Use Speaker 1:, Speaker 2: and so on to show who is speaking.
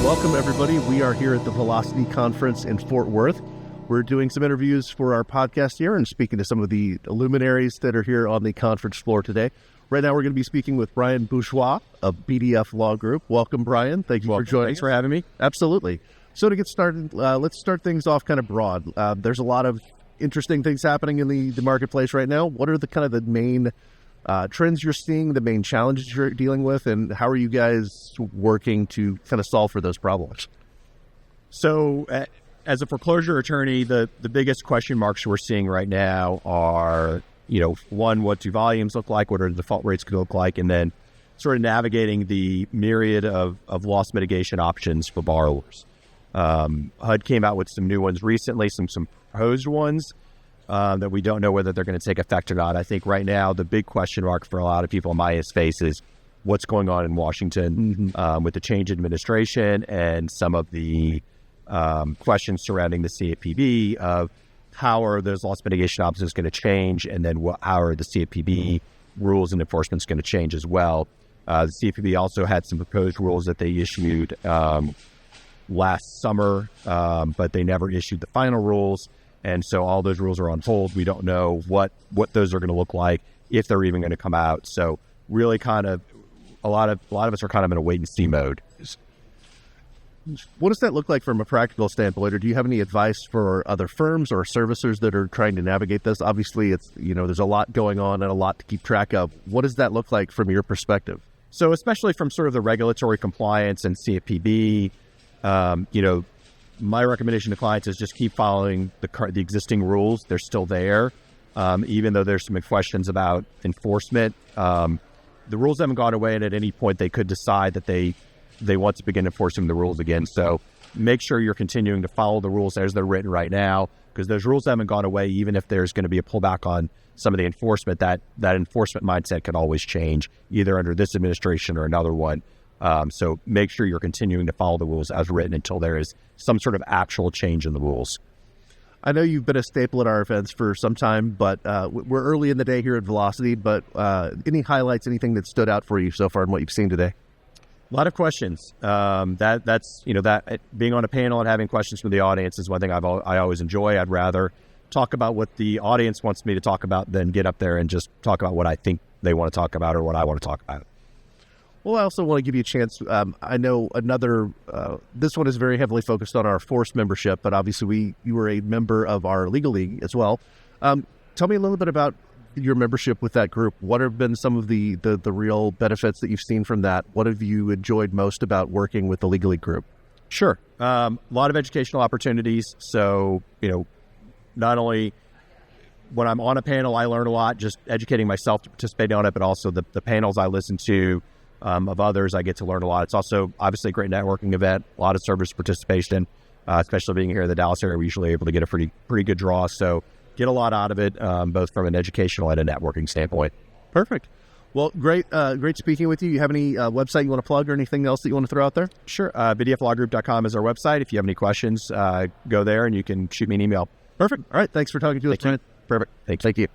Speaker 1: Welcome, everybody. We are here at the Velocity Conference in Fort Worth. We're doing some interviews for our podcast here and speaking to some of the luminaries that are here on the conference floor today. Right now, we're going to be speaking with Brian Bourgeois of BDF Law Group. Welcome, Brian. Thank you for joining.
Speaker 2: Thanks for having me.
Speaker 1: Absolutely. So to get started, let's start things off kind of broad. There's a lot of interesting things happening in the marketplace right now. What are the main trends you're seeing, the main challenges you're dealing with, and how are you guys working to kind of solve for those problems?
Speaker 2: So as a foreclosure attorney, the biggest question marks we're seeing right now are, one, what do volumes look like? What are the default rates going to look like? And then sort of navigating the myriad of loss mitigation options for borrowers. HUD came out with some new ones recently, some proposed ones that we don't know whether they're going to take effect or not. I think right now the big question mark for a lot of people in my space is what's going on in Washington with the change in administration and some of the questions surrounding the CFPB of how are those loss mitigation options going to change, and then how are the CFPB rules and enforcements going to change as well. The CFPB also had some proposed rules that they issued last summer, but they never issued the final rules. And so all those rules are on hold. We don't know what those are going to look like, if they're even going to come out. So really kind of a lot of us are kind of in a wait and see mode.
Speaker 1: What does that look like from a practical standpoint? Or do you have any advice for other firms or servicers that are trying to navigate this? Obviously, it's there's a lot going on and a lot to keep track of. What does that look like from your perspective?
Speaker 2: So especially from sort of the regulatory compliance and CFPB, my recommendation to clients is just keep following the existing rules. They're still there, even though there's some questions about enforcement. The rules haven't gone away, and at any point they could decide that they want to begin enforcing the rules again. So make sure you're continuing to follow the rules as they're written right now, because those rules haven't gone away. Even if there's going to be a pullback on some of the enforcement, that enforcement mindset can always change, either under this administration or another one. So make sure you're continuing to follow the rules as written until there is some sort of actual change in the rules.
Speaker 1: I know you've been a staple at our events for some time, but we're early in the day here at Velocity. But any highlights, anything that stood out for you so far in what you've seen today?
Speaker 2: A lot of questions. That's being on a panel and having questions from the audience is one thing I always enjoy. I'd rather talk about what the audience wants me to talk about than get up there and just talk about what I think they want to talk about or what I want to talk about.
Speaker 1: Well, I also want to give you a chance. I know this one is very heavily focused on our force membership, but obviously you were a member of our legal league as well. Tell me a little bit about your membership with that group. What have been some of the real benefits that you've seen from that? What have you enjoyed most about working with the legal league group?
Speaker 2: Sure. A lot of educational opportunities. So, not only when I'm on a panel, I learn a lot, just educating myself to participate on it, but also the panels I listen to of others, I get to learn a lot. It's also obviously a great networking event, a lot of service participation, especially being here in the Dallas area. We're usually able to get a pretty good draw. So get a lot out of it, both from an educational and a networking standpoint.
Speaker 1: Perfect. Well, great speaking with you. You have any website you want to plug or anything else that you want to throw out there?
Speaker 2: Sure. BDFlawgroup.com is our website. If you have any questions, go there and you can shoot me an email.
Speaker 1: Perfect. All right. Thanks for talking to us, Brian.
Speaker 2: Perfect.
Speaker 1: Thank you.